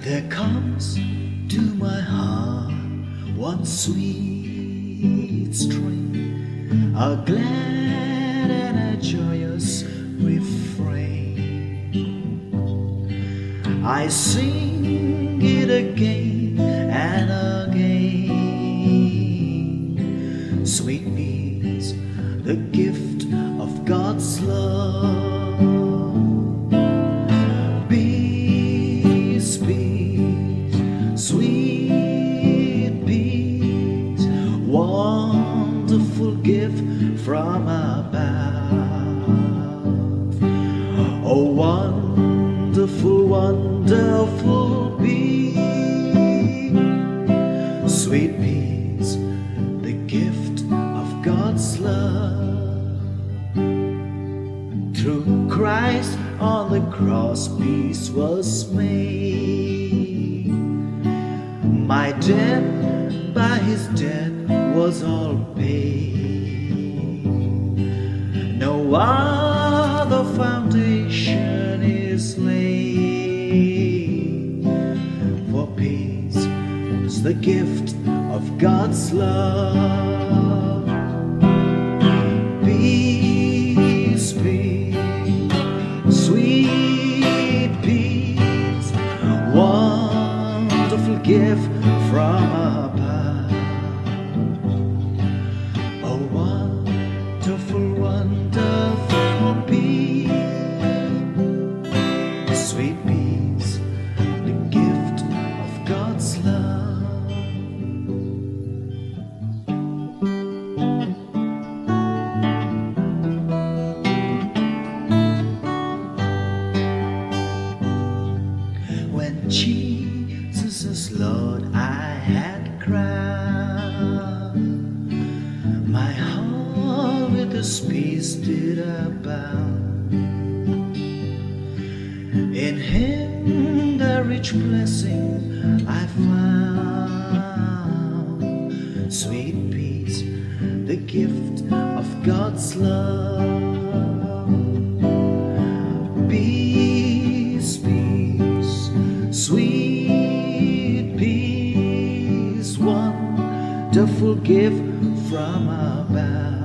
There comes to my heart one sweet string, a glad and a joyous refrain. I sing it again and again. Sweet peace, the gift of God's love. Sweet peace, wonderful gift from above. Oh, wonderful, wonderful peace. Sweet peace, the gift of God's love. Through Christ on the cross, peace was made. My debt by his death was all paid. No other foundation is laid. For peace is the gift of God's love. Peace, peace, sweet peace, wonderful gift from above. Oh, wonderful, wonderful peace. Sweet peace, the gift of God's love. When Jesus is Lord, I had cried. My heart with His peace did abound. In Him the rich blessing I found. Sweet peace, the gift of God's love. Peace, peace, sweet peace, wonderful gift from above.